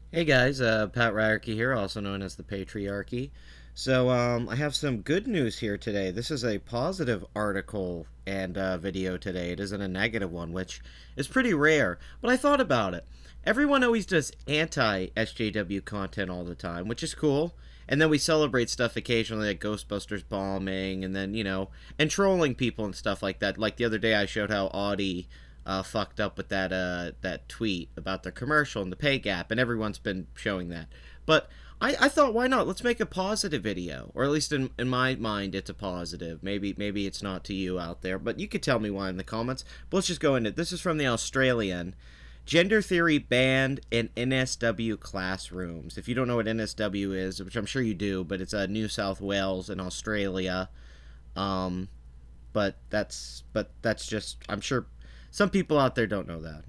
Hey guys, Pat Ryerke here, also known as the Patriarchy. I have some good news here today. This is a positive article and video today. It isn't a negative one, which is pretty rare. But I thought about it. Everyone always does anti SJW content all the time, which is cool. And then we celebrate stuff occasionally, like Ghostbusters bombing, and then and trolling people and stuff like that. Like the other day, I showed how Audi fucked up with that tweet about the commercial and the pay gap, and everyone's been showing that. But I thought, why not? Let's make a positive video, or at least in my mind, it's a positive. Maybe it's not to you out there, but you could tell me why in the comments. But let's just go into it. This is from the Australian. Gender theory banned in NSW classrooms. If you don't know what NSW is, which I'm sure you do, but it's New South Wales in Australia. Um, but that's just, I'm sure some people out there don't know that.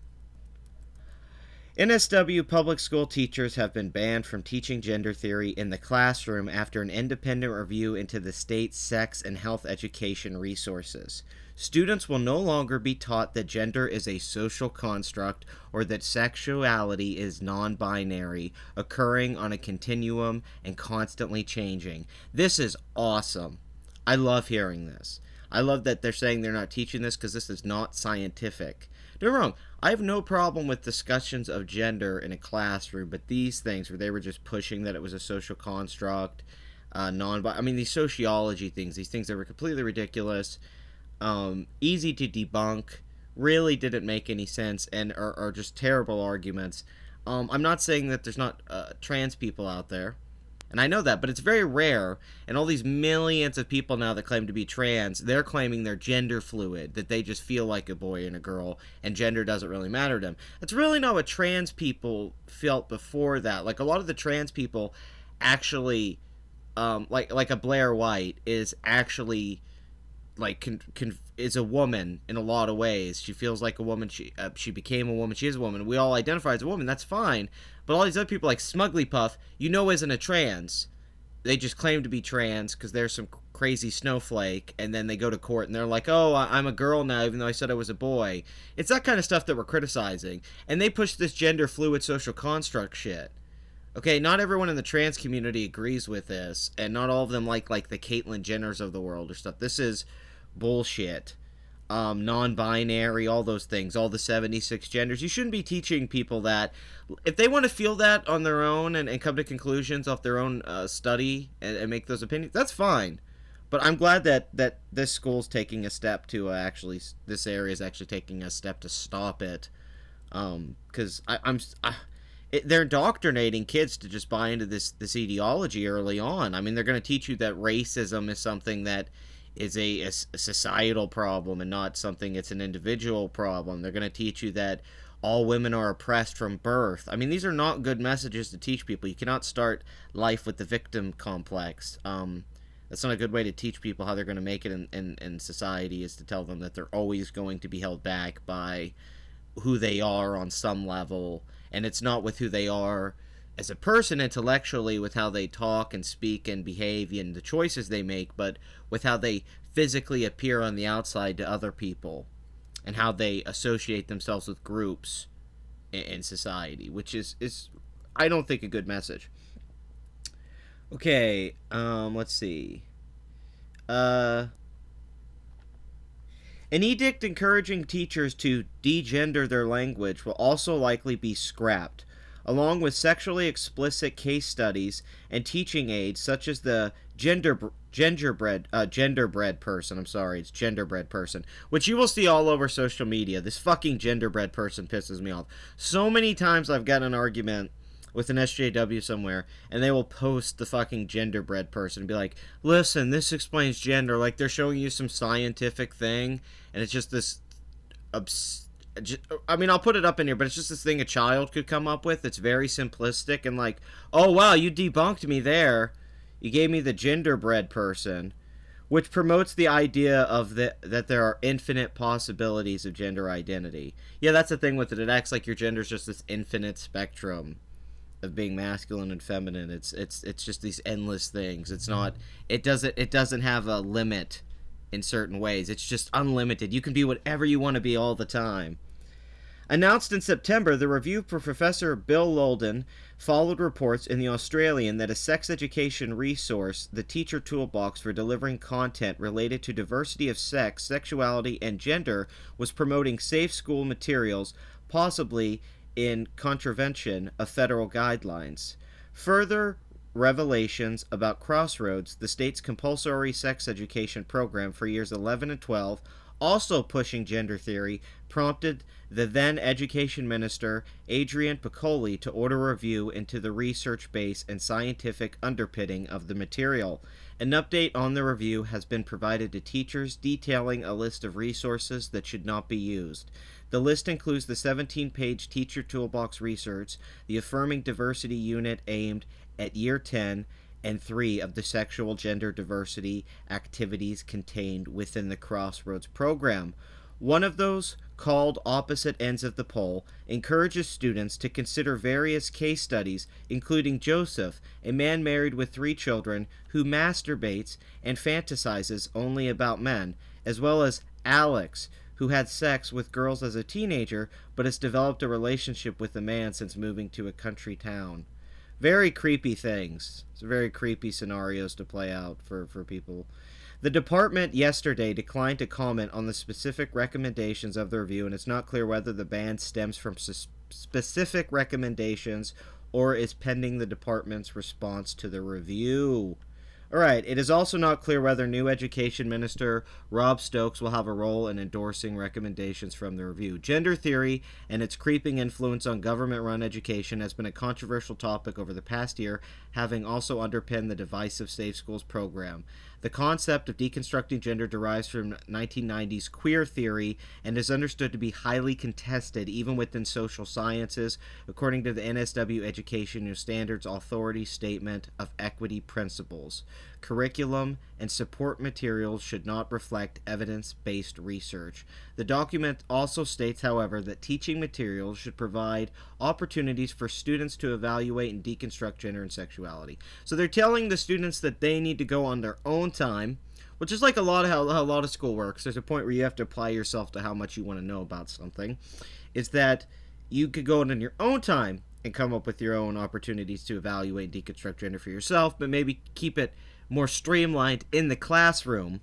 NSW public school teachers have been banned from teaching gender theory in the classroom after an independent review into the state's sex and health education resources. Students will no longer be taught that gender is a social construct or that sexuality is non binary, occurring on a continuum and constantly changing. This is awesome. I love hearing this. I love that they're saying they're not teaching this because this is not scientific. Don't get me wrong, I have no problem with discussions of gender in a classroom, but these things where they were just pushing that it was a social construct, I mean, these sociology things, these things that were completely ridiculous, easy to debunk, really didn't make any sense, and are just terrible arguments. I'm not saying that there's not trans people out there, and I know that, but it's very rare. And all these millions of people now that claim to be trans, they're claiming they're gender fluid, that they just feel like a boy and a girl, and gender doesn't really matter to them. That's really not what trans people felt before that. Like a lot of the trans people actually, like a Blair White is actually like is a woman in a lot of ways. She feels like a woman. She became a woman. She is a woman. We all identify as a woman. That's fine. But all these other people like Smugly Puff, isn't a trans. They just claim to be trans because they're some crazy snowflake, and then they go to court and they're like, "Oh, I'm a girl now, even though I said I was a boy." It's that kind of stuff that we're criticizing, and they push this gender fluid social construct shit. Okay, not everyone in the trans community agrees with this, and not all of them like the Caitlyn Jenners of the world or stuff. This is bullshit. Non-binary, all those things, all the 76 genders. You shouldn't be teaching people that. If they want to feel that on their own and come to conclusions off their own study and make those opinions, that's fine. But I'm glad that this school's taking a step to actually, this area is actually taking a step to stop it. Because they're indoctrinating kids to just buy into this ideology early on. I mean, they're going to teach you that racism is something that is a societal problem and not something it's an individual problem. They're going to teach you that all women are oppressed from birth. I mean, these are not good messages to teach people. You cannot start life with the victim complex. That's not a good way to teach people how they're going to make it in society, is to tell them that they're always going to be held back by who they are on some level, and it's not with who they are as a person intellectually, with how they talk and speak and behave and the choices they make, but with how they physically appear on the outside to other people and how they associate themselves with groups in society, which is I don't think a good message. Okay, let's see. Uh, an edict encouraging teachers to degender their language will also likely be scrapped, along with sexually explicit case studies and teaching aids such as the genderbread person. I'm sorry, it's genderbread person, which you will see all over social media. This fucking genderbread person pisses me off. So many times I've got an argument with an SJW somewhere, and they will post the fucking genderbread person and be like, "Listen, this explains gender." Like they're showing you some scientific thing, and it's just this I mean, I'll put it up in here, but it's just this thing a child could come up with. It's very simplistic and like, "Oh wow, you debunked me there. You gave me the genderbread person," which promotes the idea of that there are infinite possibilities of gender identity. Yeah, that's the thing with it. It acts like your gender is just this infinite spectrum of being masculine and feminine. It's just these endless things. It's not. It doesn't have a limit in certain ways. It's just unlimited. You can be whatever you want to be all the time. Announced in September, the review for Professor Bill Lolden followed reports in The Australian that a sex education resource, the Teacher Toolbox for delivering content related to diversity of sex, sexuality, and gender, was promoting safe school materials, possibly in contravention of federal guidelines. Further revelations about Crossroads, the state's compulsory sex education program for years 11 and 12, also pushing gender theory, prompted the then Education Minister, Adrian Piccoli, to order a review into the research base and scientific underpinning of the material. An update on the review has been provided to teachers, detailing a list of resources that should not be used. The list includes the 17-page Teacher Toolbox research, the Affirming Diversity Unit aimed at Year 10, and 3 of the sexual gender diversity activities contained within the Crossroads program. One of those, called Opposite Ends of the Pole, encourages students to consider various case studies, including Joseph, a man married with 3 children who masturbates and fantasizes only about men, as well as Alex, who had sex with girls as a teenager but has developed a relationship with a man since moving to a country town. Very creepy things. It's very creepy scenarios to play out for people. The department yesterday declined to comment on the specific recommendations of the review, and it's not clear whether the ban stems from specific recommendations or is pending the department's response to the review. All right, it is also not clear whether new Education Minister Rob Stokes will have a role in endorsing recommendations from the review. Gender theory and its creeping influence on government-run education has been a controversial topic over the past year, having also underpinned the divisive Safe Schools program. The concept of deconstructing gender derives from 1990s queer theory and is understood to be highly contested even within social sciences, according to the NSW Education Standards Authority Statement of Equity Principles. Curriculum and support materials should not reflect evidence-based research. The document also states, however, that teaching materials should provide opportunities for students to evaluate and deconstruct gender and sexuality. So they're telling the students that they need to go on their own time, which is like a lot of how a lot of school works. There's a point where you have to apply yourself to how much you want to know about something. Is that you could go on your own time and come up with your own opportunities to evaluate and deconstruct gender for yourself, but maybe keep it more streamlined in the classroom,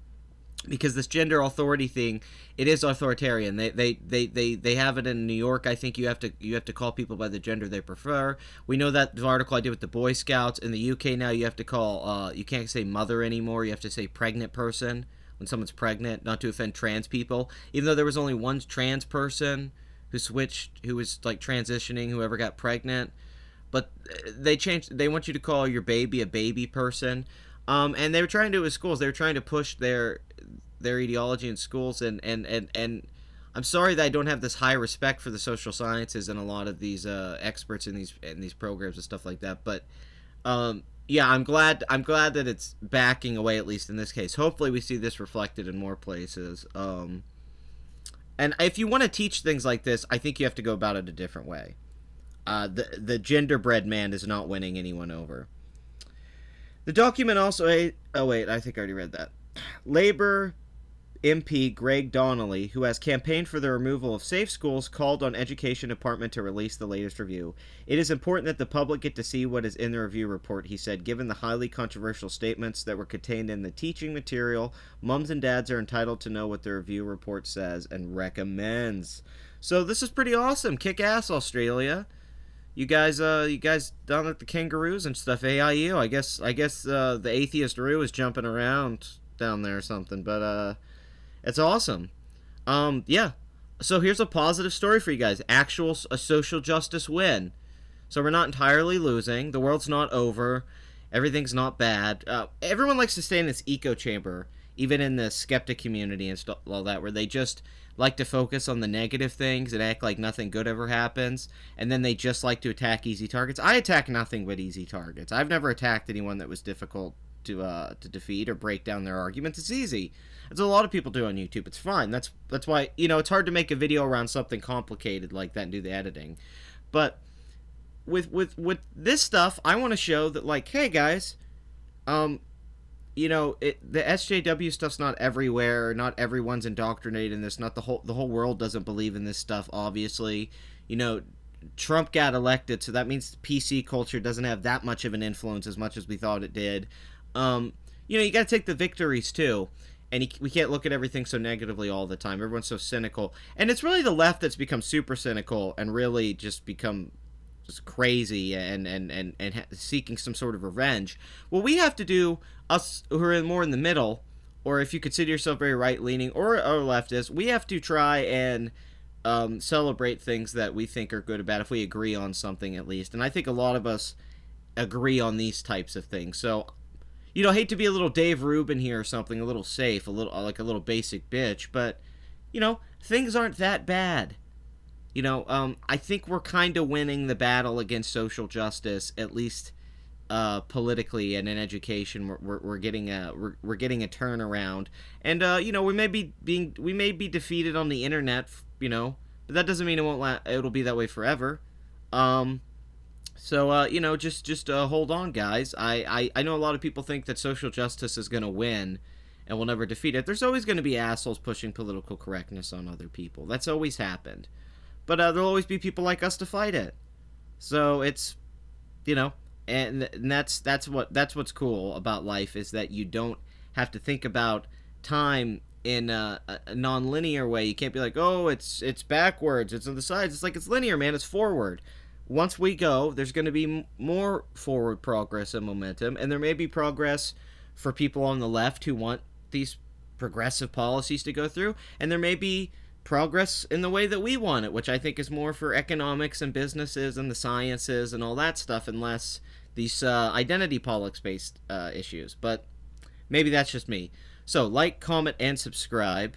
because this gender authority thing, it is authoritarian. They have it in New York. I think you have to call people by the gender they prefer. We know that the article I did with the Boy Scouts. In the UK now, you have to call you can't say mother anymore. You have to say pregnant person when someone's pregnant, not to offend trans people. Even though there was only one trans person who switched, who was like transitioning, whoever got pregnant, but they changed. They want you to call your baby a baby person. And they were trying to do it with schools. They were trying to push their ideology in schools, and I'm sorry that I don't have this high respect for the social sciences and a lot of these experts in these programs and stuff like that. But yeah, I'm glad that it's backing away, at least in this case. Hopefully, we see this reflected in more places. And if you want to teach things like this, I think you have to go about it a different way. The genderbread man is not winning anyone over. The document also... Oh, wait, I think I already read that. Labor MP Greg Donnelly, who has campaigned for the removal of safe schools, called on Education Department to release the latest review. It is important that the public get to see what is in the review report, he said. Given the highly controversial statements that were contained in the teaching material, mums and dads are entitled to know what the review report says and recommends. So this is pretty awesome. Kick ass, Australia. You guys down at the kangaroos and stuff, AIU. I guess the atheist Roo is jumping around down there or something, but it's awesome. Yeah. So here's a positive story for you guys. A social justice win. So we're not entirely losing. The world's not over. Everything's not bad. Everyone likes to stay in this echo chamber, even in the skeptic community and stuff, all that, where they just like to focus on the negative things and act like nothing good ever happens, and then they just like to attack easy targets. I attack nothing but easy targets. I've never attacked anyone that was difficult to defeat or break down their arguments. It's easy. That's what a lot of people do on YouTube. It's fine. That's why, it's hard to make a video around something complicated like that and do the editing. But with this stuff, I want to show that, like, hey guys, the SJW stuff's not everywhere. Not everyone's indoctrinated in this. Not the whole world doesn't believe in this stuff. Obviously, you know, Trump got elected, so that means PC culture doesn't have that much of an influence as much as we thought it did. Um, you got to take the victories too, and we can't look at everything so negatively all the time. Everyone's so cynical, and it's really the left that's become super cynical and really just become just crazy and seeking some sort of revenge. What we have to do, us who are more in the middle, or if you consider yourself very right leaning or leftist, we have to try and celebrate things that we think are good or bad if we agree on something at least. And I think a lot of us agree on these types of things. So, hate to be a little Dave Rubin here or something, a little safe, a little like a little basic bitch, but things aren't that bad. I think we're kind of winning the battle against social justice, at least politically and in education. We're getting we're getting a turnaround, and we may be defeated on the internet, but that doesn't mean it'll be that way forever. So just hold on, guys. I know a lot of people think that social justice is gonna win, and we'll never defeat it. There's always going to be assholes pushing political correctness on other people. That's always happened. But there'll always be people like us to fight it. So it's, and that's what's cool about life, is that you don't have to think about time in a non-linear way. You can't be like, oh, it's backwards, it's on the sides. It's like, it's linear, man. It's forward. Once we go, there's going to be more forward progress and momentum, and there may be progress for people on the left who want these progressive policies to go through, and there may be progress in the way that we want it, which I think is more for economics and businesses and the sciences and all that stuff, and less these identity politics based issues. But maybe that's just me. So like, comment, and subscribe,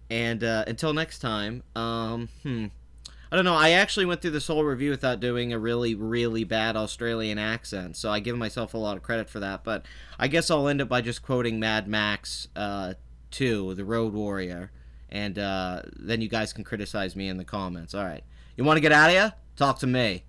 and until next time, I don't know. I actually went through this whole review without doing a really, really bad Australian accent, so I give myself a lot of credit for that. But I guess I'll end up by just quoting Mad Max 2, The Road Warrior, and then you guys can criticize me in the comments. All right. You want to get out of here? Talk to me.